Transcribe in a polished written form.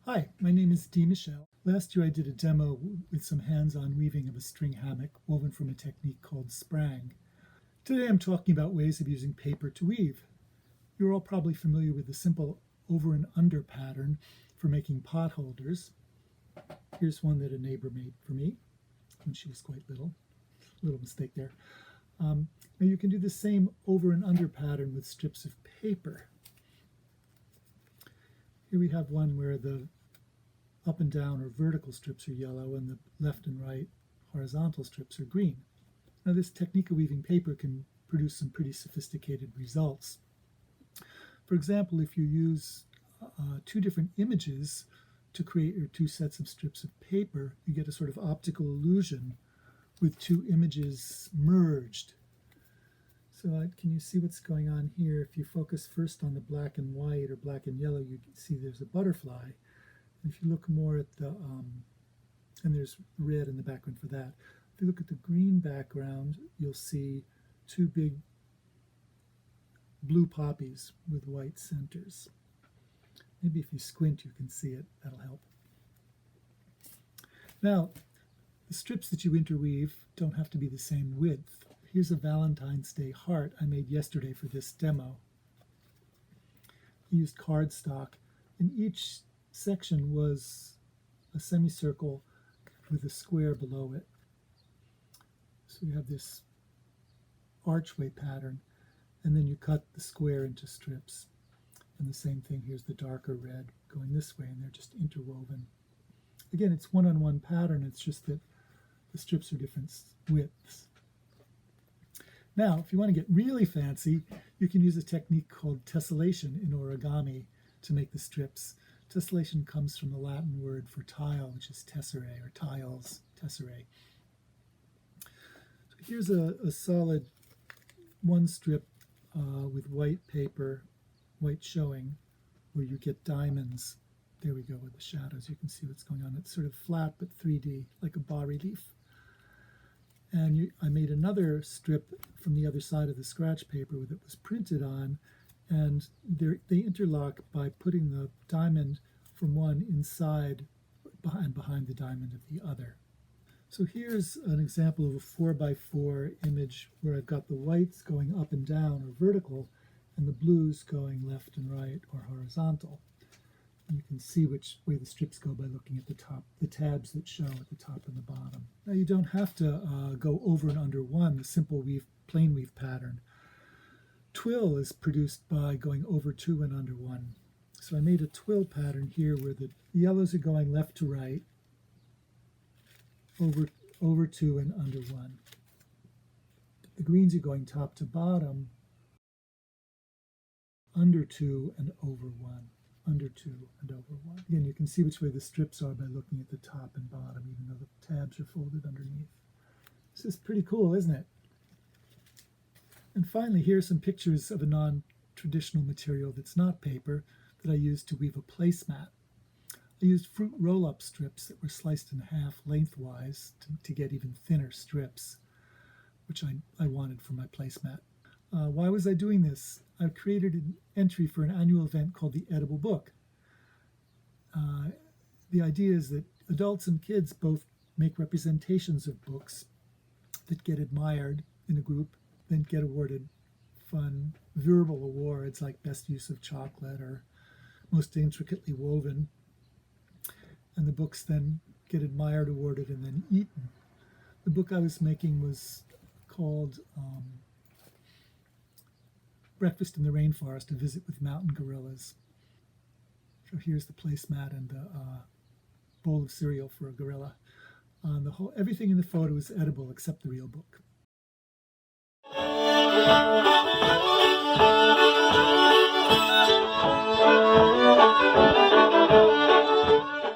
Hi, my name is Dee Michel. Last year I did a demo with some hands-on weaving of a string hammock woven from a technique called sprang. Today I'm talking about ways of using paper to weave. You're all probably familiar with the simple over and under pattern for making pot holders. Here's one that a neighbor made for me when she was quite little. Little mistake there. Now you can do the same over and under pattern with strips of paper. Here we have one where the up and down or vertical strips are yellow and the left and right horizontal strips are green. Now this technique of weaving paper can produce some pretty sophisticated results. For example, if you use two different images to create your two sets of strips of paper, you get a sort of optical illusion with two images merged. So can you see what's going on here? If you focus first on the black and white or black and yellow, you can see there's a butterfly. If you look more at the, and there's red in the background for that. If you look at the green background, you'll see two big blue poppies with white centers. Maybe if you squint you can see it, that'll help. Now, the strips that you interweave don't have to be the same width. Here's a Valentine's Day heart I made yesterday for this demo. I used cardstock, and each section was a semicircle with a square below it. So you have this archway pattern, and then you cut the square into strips. And the same thing, here's the darker red going this way, and they're just interwoven. Again, it's one-on-one pattern, it's just that the strips are different widths. Now, if you want to get really fancy, you can use a technique called tessellation in origami to make the strips. Tessellation comes from the Latin word for tile, which is tessere, or tiles, tessere. So here's a solid one strip with white paper, white showing, where you get diamonds. There we go with the shadows. You can see what's going on. It's sort of flat but 3D, like a bas-relief. And I made another strip from the other side of the scratch paper that was printed on, and they interlock by putting the diamond from one inside and behind the diamond of the other. So here's an example of a 4x4 image where I've got the whites going up and down or vertical, and the blues going left and right or horizontal. And you can see which way the strips go by looking at the top, the tabs that show at the top and the bottom. Now you don't have to go over and under one, the simple weave, plain weave pattern. Twill is produced by going over two and under one. So I made a twill pattern here where the yellows are going left to right, over two and under one. The greens are going top to bottom, under two and over one, under two and over one. Again, you can see which way the strips are by looking at the top and bottom, even though the tabs are folded underneath. This is pretty cool, isn't it? And finally, here are some pictures of a non-traditional material that's not paper that I used to weave a placemat. I used fruit roll-up strips that were sliced in half lengthwise to get even thinner strips, which I wanted for my placemat. Why was I doing this? I've created an entry for an annual event called the Edible Book. The idea is that adults and kids both make representations of books that get admired in a group, then get awarded fun verbal awards like best use of chocolate or most intricately woven. And the books then get admired, awarded, and then eaten. The book I was making was called Breakfast in the Rainforest, A Visit with Mountain Gorillas. So here's the placemat and the bowl of cereal for a gorilla. Everything in the photo is edible except the real book.